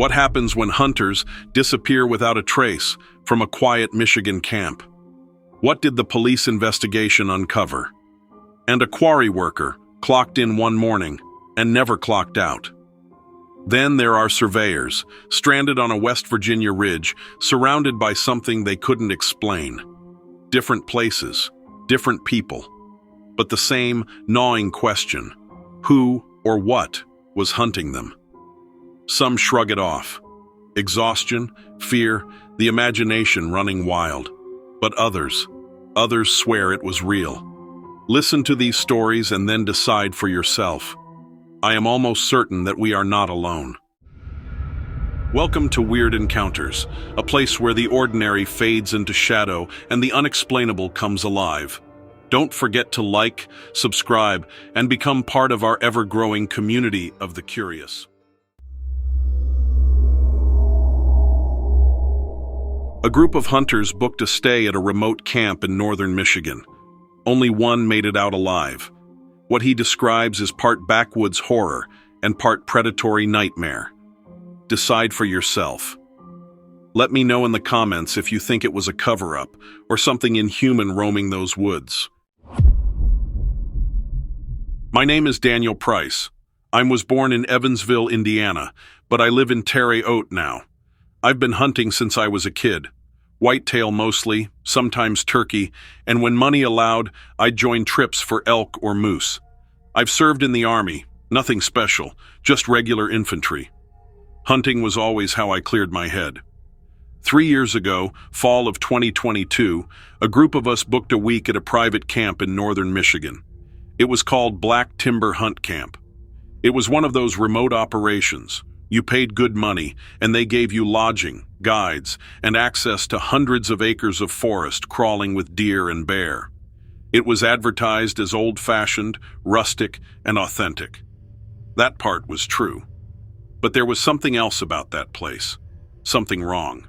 What happens when hunters disappear without a trace from a quiet Michigan camp? What did the police investigation uncover? And a quarry worker clocked in one morning and never clocked out. Then there are surveyors, stranded on a West Virginia ridge, surrounded by something they couldn't explain. Different places, different people, but the same gnawing question: who or what was hunting them? Some shrug it off. Exhaustion, fear, the imagination running wild. But others swear it was real. Listen to these stories and then decide for yourself. I am almost certain that we are not alone. Welcome to Weird Encounters, a place where the ordinary fades into shadow and the unexplainable comes alive. Don't forget to like, subscribe, and become part of our ever-growing community of the curious. A group of hunters booked a stay at a remote camp in northern Michigan. Only one made it out alive. What he describes is part backwoods horror and part predatory nightmare. Decide for yourself. Let me know in the comments if you think it was a cover-up or something inhuman roaming those woods. My name is Daniel Price. I was born in Evansville, Indiana, but I live in Terre Haute now. I've been hunting since I was a kid. Whitetail mostly, sometimes turkey, and when money allowed, I'd join trips for elk or moose. I've served in the Army, nothing special, just regular infantry. Hunting was always how I cleared my head. 3 years ago, fall of 2022, a group of us booked a week at a private camp in northern Michigan. It was called Black Timber Hunt Camp. It was one of those remote operations. You paid good money, and they gave you lodging, guides, and access to hundreds of acres of forest crawling with deer and bear. It was advertised as old-fashioned, rustic, and authentic. That part was true. But there was something else about that place. Something wrong.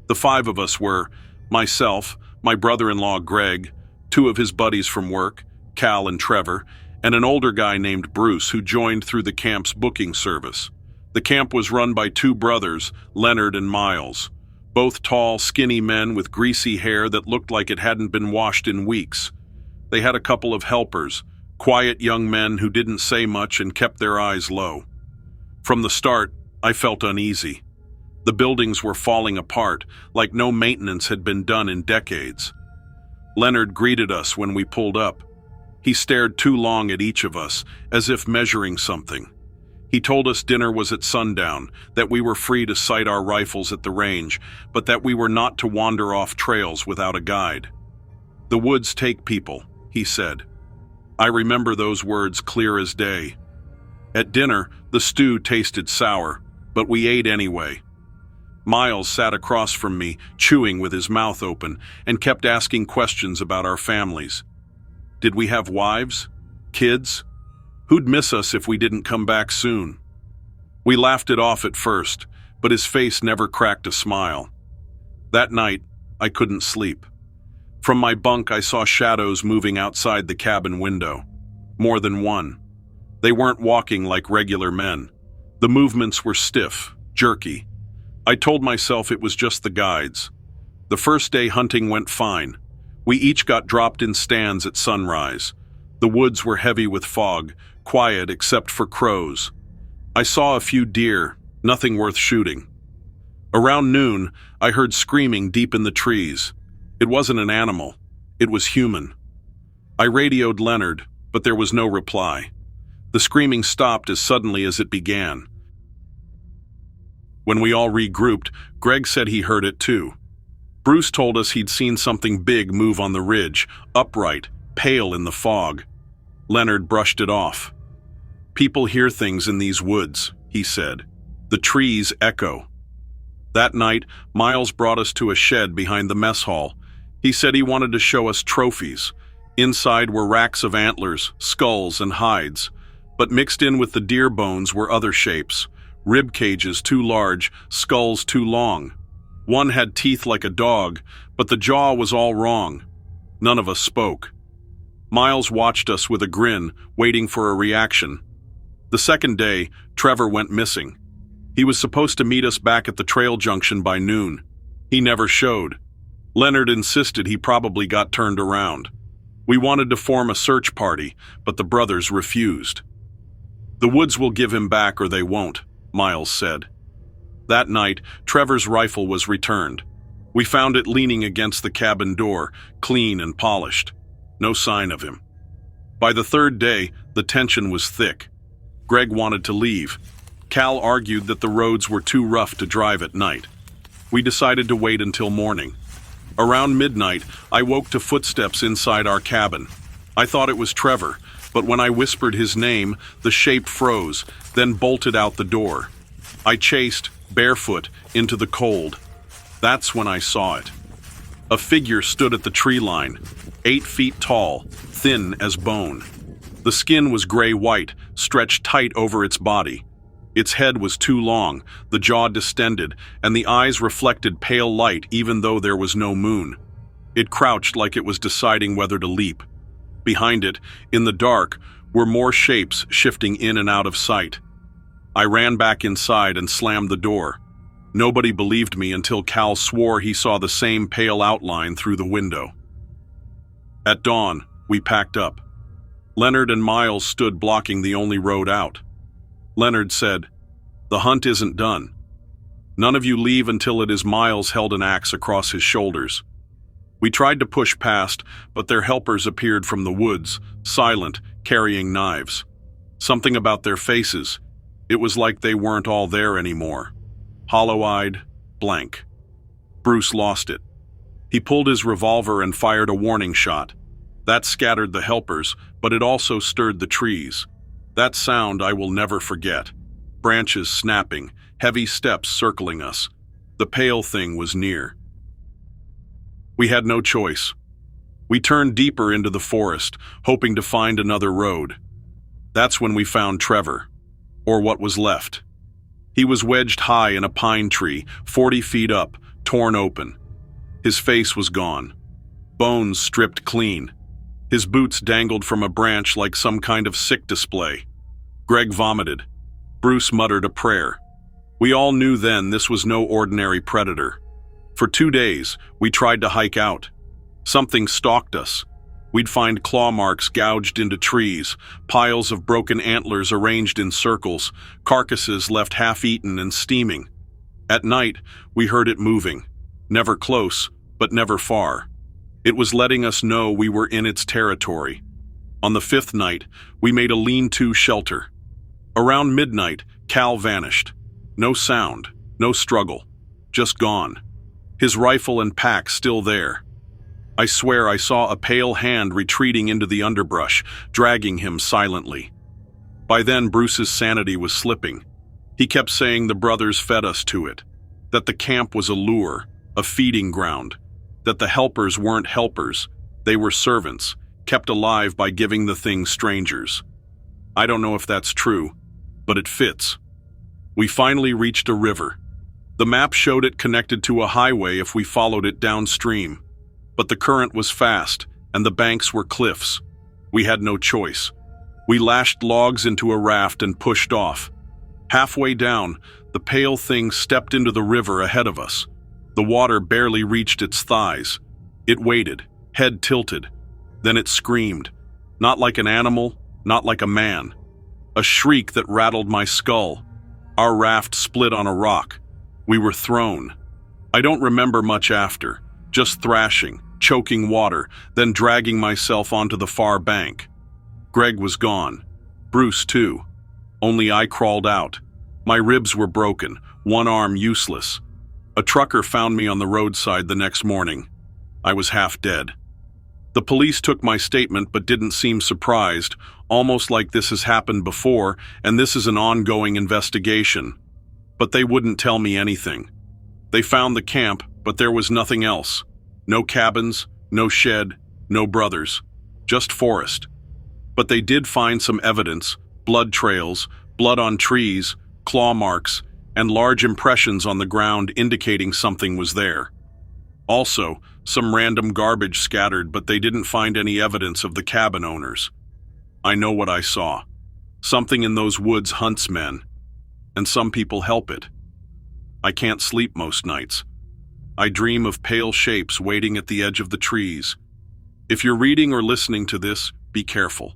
The 5 of us were myself, my brother-in-law Greg, 2 of his buddies from work, Cal and Trevor, and an older guy named Bruce who joined through the camp's booking service. The camp was run by 2 brothers, Leonard and Miles, both tall, skinny men with greasy hair that looked like it hadn't been washed in weeks. They had a couple of helpers, quiet young men who didn't say much and kept their eyes low. From the start, I felt uneasy. The buildings were falling apart, like no maintenance had been done in decades. Leonard greeted us when we pulled up. He stared too long at each of us, as if measuring something. He told us dinner was at sundown, that we were free to sight our rifles at the range, but that we were not to wander off trails without a guide. "The woods take people," he said. I remember those words clear as day. At dinner, the stew tasted sour, but we ate anyway. Miles sat across from me, chewing with his mouth open, and kept asking questions about our families. Did we have wives? Kids? Who'd miss us if we didn't come back soon? We laughed it off at first, but his face never cracked a smile. That night, I couldn't sleep. From my bunk, I saw shadows moving outside the cabin window. More than one. They weren't walking like regular men. The movements were stiff, jerky. I told myself it was just the guides. The first day hunting went fine. We each got dropped in stands at sunrise. The woods were heavy with fog, quiet except for crows. I saw a few deer, nothing worth shooting. Around noon, I heard screaming deep in the trees. It wasn't an animal. It was human. I radioed Leonard, but there was no reply. The screaming stopped as suddenly as it began. When we all regrouped, Greg said he heard it too. Bruce told us he'd seen something big move on the ridge, upright, pale in the fog. Leonard brushed it off. "People hear things in these woods," he said. "The trees echo." That night, Miles brought us to a shed behind the mess hall. He said he wanted to show us trophies. Inside were racks of antlers, skulls, and hides. But mixed in with the deer bones were other shapes. Rib cages too large, skulls too long. One had teeth like a dog, but the jaw was all wrong. None of us spoke. Miles watched us with a grin, waiting for a reaction. The second day, Trevor went missing. He was supposed to meet us back at the trail junction by noon. He never showed. Leonard insisted he probably got turned around. We wanted to form a search party, but the brothers refused. "The woods will give him back or they won't," Miles said. That night, Trevor's rifle was returned. We found it leaning against the cabin door, clean and polished. No sign of him. By the third day, the tension was thick. Greg wanted to leave. Cal argued that the roads were too rough to drive at night. We decided to wait until morning. Around midnight, I woke to footsteps inside our cabin. I thought it was Trevor, but when I whispered his name, the shape froze, then bolted out the door. I chased, barefoot, into the cold. That's when I saw it. A figure stood at the tree line, 8 feet tall, thin as bone. The skin was gray-white, stretched tight over its body. Its head was too long, the jaw distended, and the eyes reflected pale light even though there was no moon. It crouched like it was deciding whether to leap. Behind it, in the dark, were more shapes shifting in and out of sight. I ran back inside and slammed the door. Nobody believed me until Cal swore he saw the same pale outline through the window. At dawn, we packed up. Leonard and Miles stood blocking the only road out. Leonard said, "The hunt isn't done. None of you leave until it is." Miles held an axe across his shoulders. We tried to push past, but their helpers appeared from the woods, silent, carrying knives. Something about their faces. It was like they weren't all there anymore. Hollow-eyed, blank. Bruce lost it. He pulled his revolver and fired a warning shot. That scattered the helpers, but it also stirred the trees. That sound I will never forget. Branches snapping, heavy steps circling us. The pale thing was near. We had no choice. We turned deeper into the forest, hoping to find another road. That's when we found Trevor, or what was left. He was wedged high in a pine tree, 40 feet up, torn open. His face was gone. Bones stripped clean. His boots dangled from a branch like some kind of sick display. Greg vomited. Bruce muttered a prayer. We all knew then this was no ordinary predator. For 2 days, we tried to hike out. Something stalked us. We'd find claw marks gouged into trees, piles of broken antlers arranged in circles, carcasses left half-eaten and steaming. At night, we heard it moving. Never close, but never far. It was letting us know we were in its territory. On the 5th night, we made a lean-to shelter. Around midnight, Cal vanished. No sound, no struggle, just gone. His rifle and pack still there. I swear I saw a pale hand retreating into the underbrush, dragging him silently. By then, Bruce's sanity was slipping. He kept saying the brothers fed us to it, that the camp was a lure, a feeding ground, that the helpers weren't helpers, they were servants, kept alive by giving the thing strangers. I don't know if that's true, but it fits. We finally reached a river. The map showed it connected to a highway if we followed it downstream. But the current was fast, and the banks were cliffs. We had no choice. We lashed logs into a raft and pushed off. Halfway down, the pale thing stepped into the river ahead of us. The water barely reached its thighs. It waited, head tilted. Then it screamed. Not like an animal, not like a man. A shriek that rattled my skull. Our raft split on a rock. We were thrown. I don't remember much after, just thrashing, choking water, then dragging myself onto the far bank. Greg was gone. Bruce, too. Only I crawled out. My ribs were broken, one arm useless. A trucker found me on the roadside the next morning. I was half dead. The police took my statement but didn't seem surprised, almost like this has happened before and this is an ongoing investigation. But they wouldn't tell me anything. They found the camp, but there was nothing else. No cabins, no shed, no brothers. Just forest. But they did find some evidence, blood trails, blood on trees, claw marks, and large impressions on the ground indicating something was there. Also, some random garbage scattered, but they didn't find any evidence of the cabin owners. I know what I saw. Something in those woods hunts men. and some people help it. I can't sleep most nights. I dream of pale shapes waiting at the edge of the trees. If you're reading or listening to this, be careful.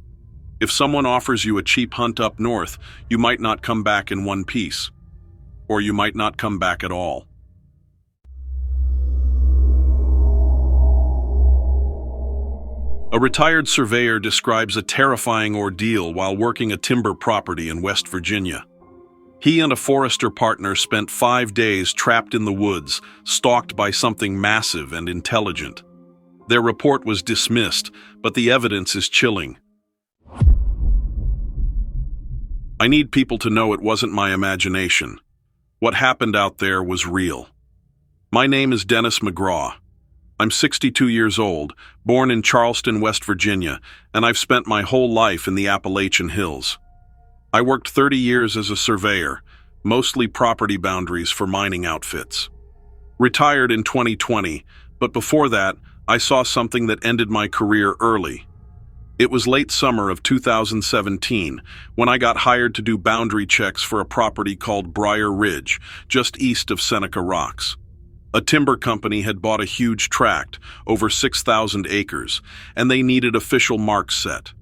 If someone offers you a cheap hunt up north, you might not come back in one piece. Or you might not come back at all. A retired surveyor describes a terrifying ordeal while working a timber property in West Virginia. He and a forester partner spent 5 days trapped in the woods, stalked by something massive and intelligent. Their report was dismissed, but the evidence is chilling. I need people to know it wasn't my imagination. What happened out there was real. My name is Dennis McGraw. I'm 62 years old, born in Charleston, West Virginia, and I've spent my whole life in the Appalachian Hills. I worked 30 years as a surveyor, mostly property boundaries for mining outfits. Retired in 2020, but before that, I saw something that ended my career early. It was late summer of 2017 when I got hired to do boundary checks for a property called Briar Ridge, just east of Seneca Rocks. A timber company had bought a huge tract, over 6,000 acres, and they needed official marks set.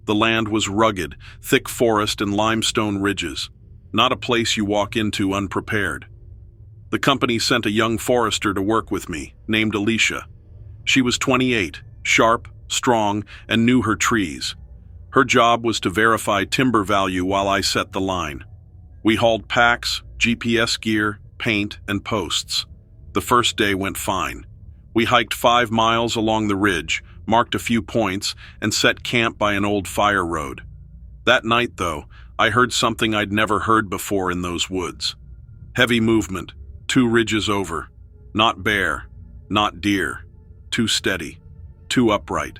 The land was rugged, thick forest and limestone ridges, not a place you walk into unprepared. The company sent a young forester to work with me, named Alicia. She was 28, sharp, strong, and knew her trees. Her job was to verify timber value while I set the line. We hauled packs, GPS gear, paint, and posts. The first day went fine. We hiked 5 miles along the ridge, marked a few points, and set camp by an old fire road. That night, though, I heard something I'd never heard before in those woods. Heavy movement, 2 ridges over. Not bear, not deer. Too steady, too upright.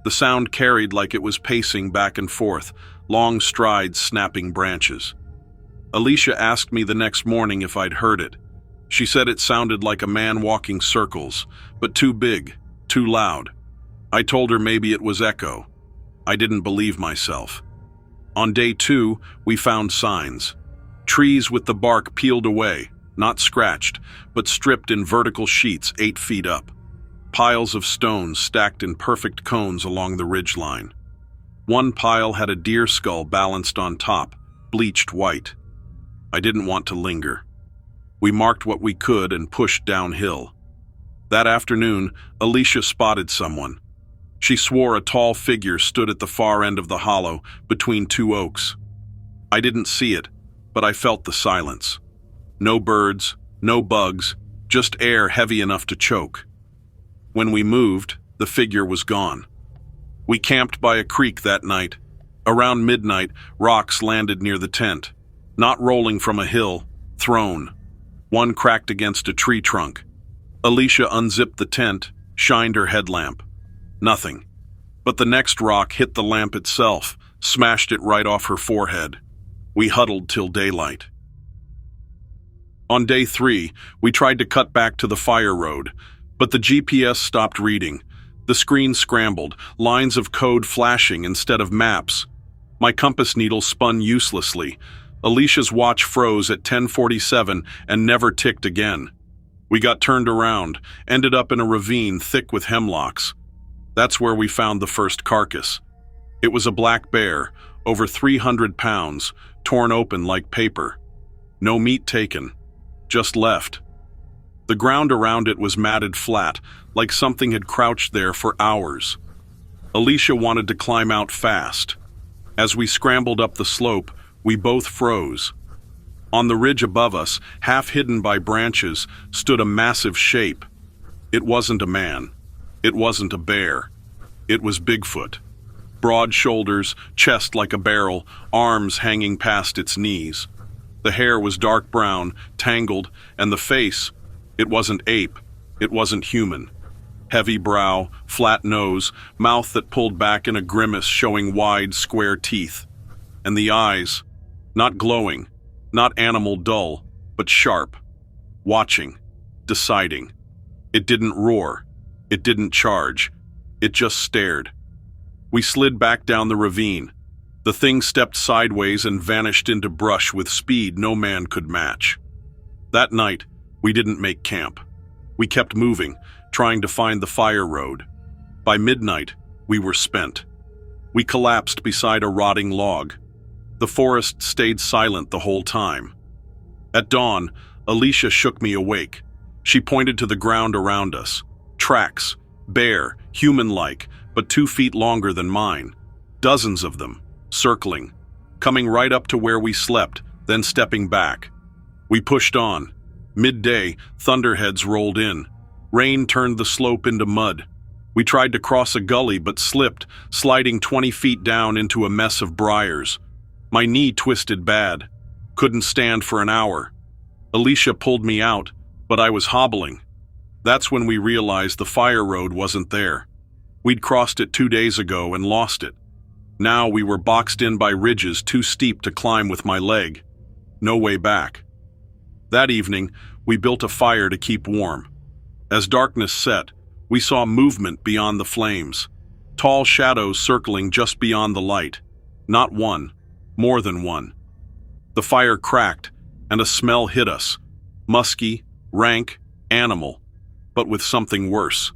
The sound carried like it was pacing back and forth, long strides snapping branches. Alicia asked me the next morning if I'd heard it. She said it sounded like a man walking circles, but too big, too loud. I told her maybe it was echo. I didn't believe myself. On day 2, we found signs. Trees with the bark peeled away, not scratched, but stripped in vertical sheets 8 feet up. Piles of stones stacked in perfect cones along the ridgeline. One pile had a deer skull balanced on top, bleached white. I didn't want to linger. We marked what we could and pushed downhill. That afternoon, Alicia spotted someone. She swore a tall figure stood at the far end of the hollow, between 2 oaks. I didn't see it, but I felt the silence. No birds, no bugs, just air heavy enough to choke. When we moved, the figure was gone. We camped by a creek that night. Around midnight, rocks landed near the tent. Not rolling from a hill, thrown. One cracked against a tree trunk. Alicia unzipped the tent, shined her headlamp. Nothing. But the next rock hit the lamp itself, smashed it right off her forehead. We huddled till daylight. On day 3, we tried to cut back to the fire road, but the GPS stopped reading. The screen scrambled, lines of code flashing instead of maps. My compass needle spun uselessly. Alicia's watch froze at 10:47 and never ticked again. We got turned around, ended up in a ravine thick with hemlocks. That's where we found the first carcass. It was a black bear, over 300 pounds, torn open like paper. No meat taken, just left. The ground around it was matted flat, like something had crouched there for hours. Alicia wanted to climb out fast. As we scrambled up the slope, we both froze. On the ridge above us, half hidden by branches, stood a massive shape. It wasn't a man. It wasn't a bear. It was Bigfoot. Broad shoulders, chest like a barrel, arms hanging past its knees. The hair was dark brown, tangled, and the face, it wasn't ape, it wasn't human. Heavy brow, flat nose, mouth that pulled back in a grimace showing wide, square teeth. And the eyes, not glowing, not animal dull, but sharp, watching, deciding. It didn't roar. It didn't charge. It just stared. We slid back down the ravine. The thing stepped sideways and vanished into brush with speed no man could match. That night, we didn't make camp. We kept moving, trying to find the fire road. By midnight, we were spent. We collapsed beside a rotting log. The forest stayed silent the whole time. At dawn, Alicia shook me awake. She pointed to the ground around us. Tracks, bare, human-like, but 2 feet longer than mine. Dozens of them, circling, coming right up to where we slept, then stepping back. We pushed on. Midday, thunderheads rolled in. Rain turned the slope into mud. We tried to cross a gully but slipped, sliding 20 feet down into a mess of briars. My knee twisted bad. Couldn't stand for an hour. Alicia pulled me out, but I was hobbling. That's when we realized the fire road wasn't there. We'd crossed it 2 days ago and lost it. Now we were boxed in by ridges too steep to climb with my leg. No way back. That evening, we built a fire to keep warm. As darkness set, we saw movement beyond the flames. Tall shadows circling just beyond the light. Not one, more than one. The fire cracked, and a smell hit us. Musky, rank, animal, but with something worse.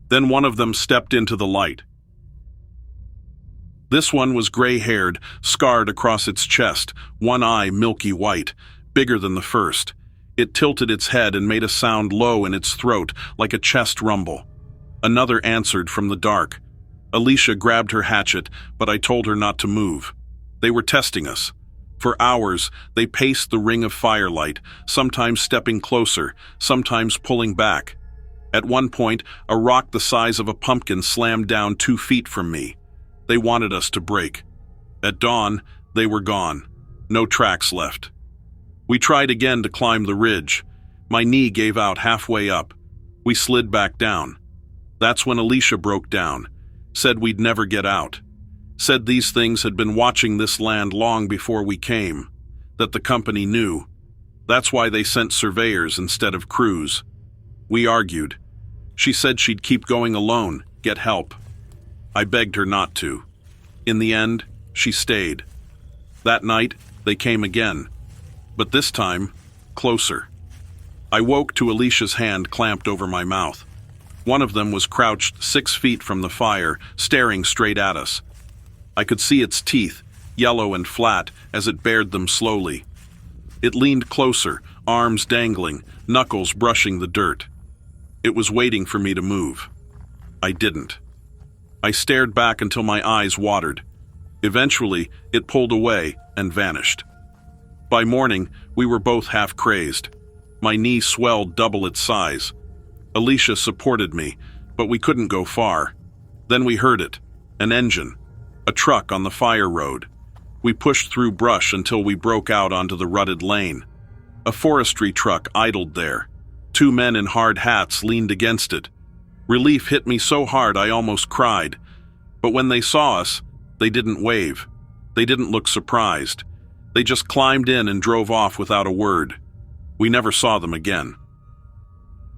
Then one of them stepped into the light. This one was gray-haired, scarred across its chest, one eye milky white, bigger than the first. It tilted its head and made a sound low in its throat, like a chest rumble. Another answered from the dark. Alicia grabbed her hatchet, but I told her not to move. They were testing us. For hours, they paced the ring of firelight, sometimes stepping closer, sometimes pulling back. At one point, a rock the size of a pumpkin slammed down 2 feet from me. They wanted us to break. At dawn, they were gone. No tracks left. We tried again to climb the ridge. My knee gave out halfway up. We slid back down. That's when Alicia broke down. Said we'd never get out. Said these things had been watching this land long before we came. That the company knew. That's why they sent surveyors instead of crews. We argued. She said she'd keep going alone, get help. I begged her not to. In the end, she stayed. That night, they came again. But this time, closer. I woke to Alicia's hand clamped over my mouth. One of them was crouched 6 feet from the fire, staring straight at us. I could see its teeth, yellow and flat, as it bared them slowly. It leaned closer, arms dangling, knuckles brushing the dirt. It was waiting for me to move. I didn't. I stared back until my eyes watered. Eventually, it pulled away and vanished. By morning, we were both half crazed. My knee swelled double its size. Alicia supported me, but we couldn't go far. Then we heard it, an engine, a truck on the fire road. We pushed through brush until we broke out onto the rutted lane. A forestry truck idled there. 2 men in hard hats leaned against it. Relief hit me so hard I almost cried. But when they saw us, they didn't wave. They didn't look surprised. They just climbed in and drove off without a word. We never saw them again.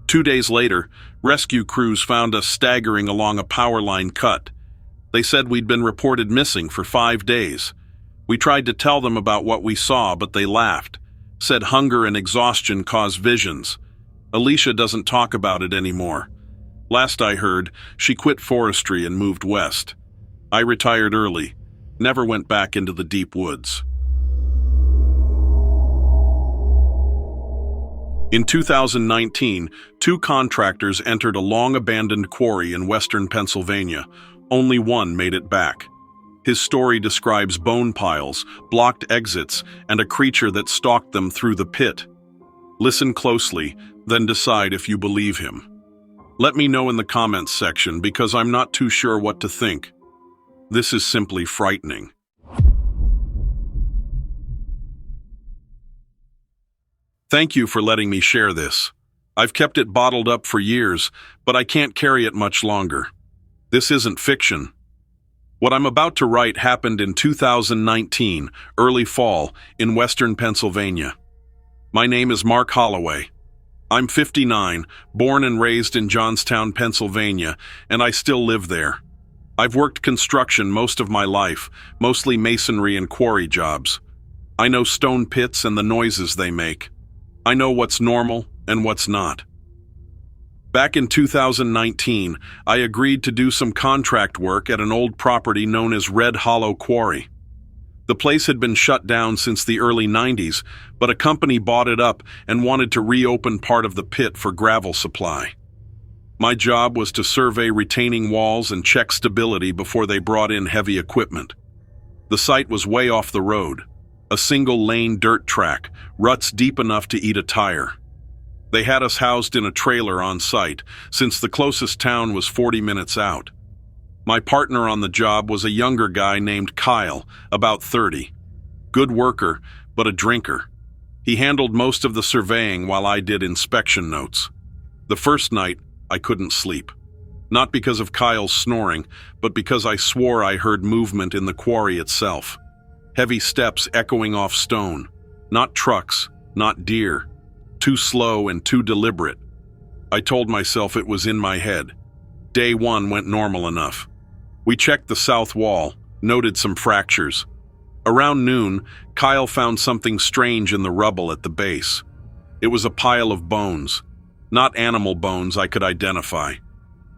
2 days later, rescue crews found us staggering along a power line cut. They said we'd been reported missing for 5 days. We tried to tell them about what we saw, but they laughed. Said hunger and exhaustion cause visions. Alicia doesn't talk about it anymore. Last I heard, she quit forestry and moved west. I retired early, never went back into the deep woods. In 2019, 2 contractors entered a long-abandoned quarry in western Pennsylvania. Only one made it back. His story describes bone piles, blocked exits, and a creature that stalked them through the pit. Listen closely, then decide if you believe him. Let me know in the comments section because I'm not too sure what to think. This is simply frightening. Thank you for letting me share this. I've kept it bottled up for years, but I can't carry it much longer. This isn't fiction. What I'm about to write happened in 2019, early fall, in western Pennsylvania. My name is Mark Holloway. I'm 59, born and raised in Johnstown, Pennsylvania, and I still live there. I've worked construction most of my life, mostly masonry and quarry jobs. I know stone pits and the noises they make. I know what's normal and what's not. Back in 2019, I agreed to do some contract work at an old property known as Red Hollow Quarry. The place had been shut down since the early 90s, but a company bought it up and wanted to reopen part of the pit for gravel supply. My job was to survey retaining walls and check stability before they brought in heavy equipment. The site was way off the road, a single-lane dirt track, ruts deep enough to eat a tire. They had us housed in a trailer on site, since the closest town was 40 minutes out. My partner on the job was a younger guy named Kyle, about 30. Good worker, but a drinker. He handled most of the surveying while I did inspection notes. The first night, I couldn't sleep. Not because of Kyle's snoring, but because I swore I heard movement in the quarry itself. Heavy steps echoing off stone. Not trucks, not deer. Too slow and too deliberate. I told myself it was in my head. Day one went normal enough. We checked the south wall, noted some fractures. Around noon, Kyle found something strange in the rubble at the base. It was a pile of bones. Not animal bones I could identify.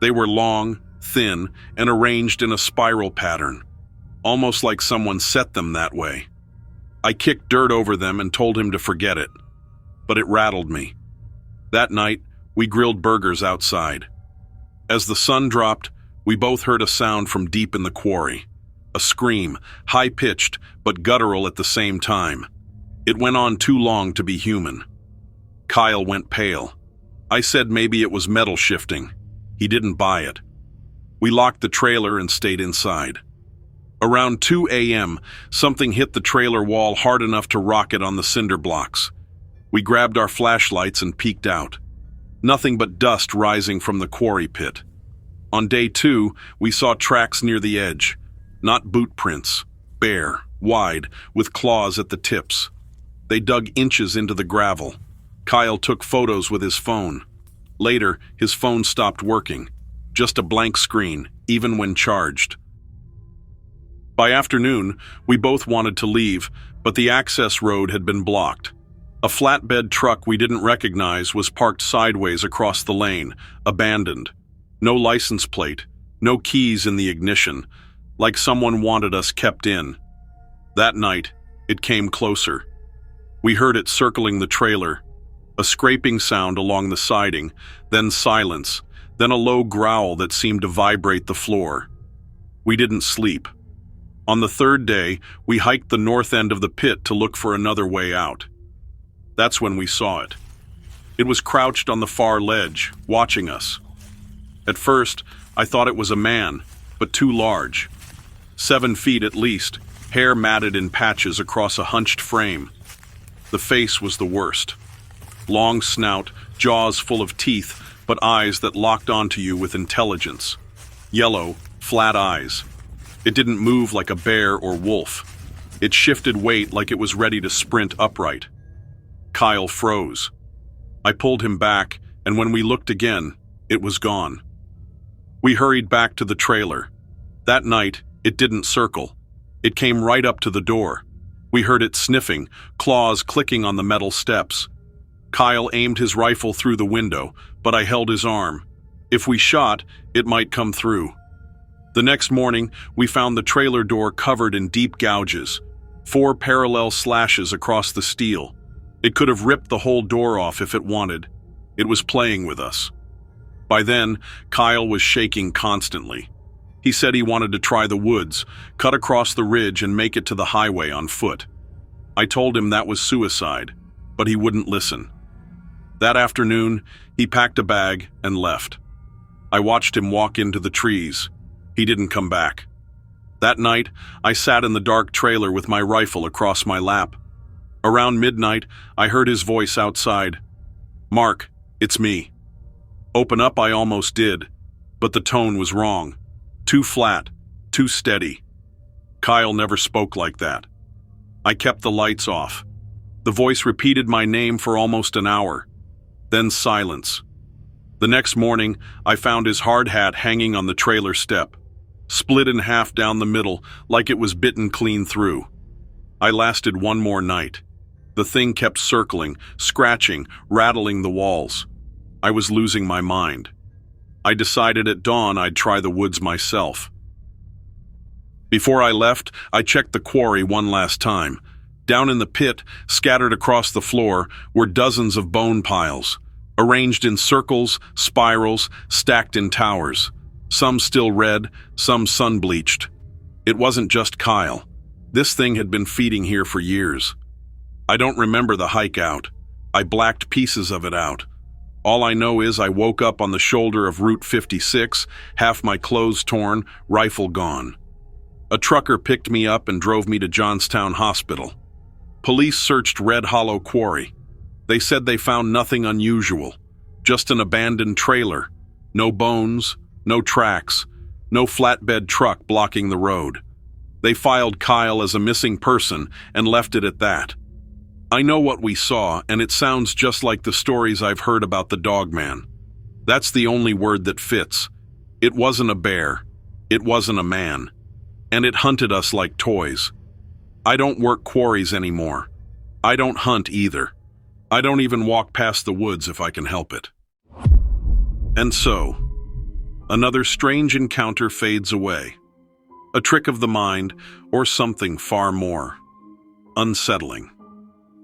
They were long, thin, and arranged in a spiral pattern, almost like someone set them that way. I kicked dirt over them and told him to forget it, but it rattled me. That night, we grilled burgers outside. As the sun dropped, we both heard a sound from deep in the quarry. A scream, high-pitched but guttural at the same time. It went on too long to be human. Kyle went pale. I said maybe it was metal shifting. He didn't buy it. We locked the trailer and stayed inside. Around 2 a.m., something hit the trailer wall hard enough to rock it on the cinder blocks. We grabbed our flashlights and peeked out. Nothing but dust rising from the quarry pit. On day 2, we saw tracks near the edge. Not boot prints. Bare, wide, with claws at the tips. They dug inches into the gravel. Kyle took photos with his phone. Later, his phone stopped working. Just a blank screen, even when charged. By afternoon, we both wanted to leave, but the access road had been blocked. A flatbed truck we didn't recognize was parked sideways across the lane, abandoned. No license plate, no keys in the ignition, like someone wanted us kept in. That night, it came closer. We heard it circling the trailer, a scraping sound along the siding, then silence, then a low growl that seemed to vibrate the floor. We didn't sleep. On the third day, we hiked the north end of the pit to look for another way out. That's when we saw it. It was crouched on the far ledge, watching us. At first, I thought it was a man, but too large. 7 feet at least, hair matted in patches across a hunched frame. The face was the worst. Long snout, jaws full of teeth, but eyes that locked onto you with intelligence. Yellow, flat eyes. It didn't move like a bear or wolf. It shifted weight like it was ready to sprint upright. Kyle froze. I pulled him back, and when we looked again, it was gone. We hurried back to the trailer. That night, it didn't circle. It came right up to the door. We heard it sniffing, claws clicking on the metal steps. Kyle aimed his rifle through the window, but I held his arm. If we shot, it might come through. The next morning, we found the trailer door covered in deep gouges, 4 parallel slashes across the steel. It could have ripped the whole door off if it wanted. It was playing with us. By then, Kyle was shaking constantly. He said he wanted to try the woods, cut across the ridge and make it to the highway on foot. I told him that was suicide, but he wouldn't listen. That afternoon, he packed a bag and left. I watched him walk into the trees. He didn't come back. That night, I sat in the dark trailer with my rifle across my lap. Around midnight, I heard his voice outside. "Mark, it's me." Open up I almost did, but the tone was wrong. Too flat, too steady. Kyle never spoke like that. I kept the lights off. The voice repeated my name for almost an hour. Then silence. The next morning, I found his hard hat hanging on the trailer step. split in half down the middle like it was bitten clean through. I lasted one more night. The thing kept circling, scratching, rattling the walls. I was losing my mind. I decided at dawn I'd try the woods myself. Before I left, I checked the quarry one last time. Down in the pit, scattered across the floor, were dozens of bone piles, arranged in circles, spirals, stacked in towers. Some still red, some sun-bleached. It wasn't just Kyle. This thing had been feeding here for years. I don't remember the hike out. I blacked pieces of it out. All I know is I woke up on the shoulder of Route 56, half my clothes torn, rifle gone. A trucker picked me up and drove me to Johnstown Hospital. Police searched Red Hollow Quarry. They said they found nothing unusual, just an abandoned trailer. No bones, no tracks, no flatbed truck blocking the road. They filed Kyle as a missing person and left it at that. I know what we saw, and it sounds just like the stories I've heard about the dogman. That's the only word that fits. It wasn't a bear. It wasn't a man. And it hunted us like toys. I don't work quarries anymore. I don't hunt either. I don't even walk past the woods if I can help it. And so, another strange encounter fades away. A trick of the mind, or something far more unsettling.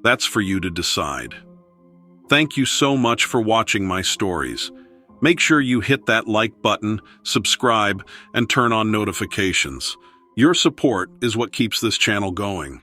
That's for you to decide. Thank you so much for watching my stories. Make sure you hit that like button, subscribe, and turn on notifications. Your support is what keeps this channel going.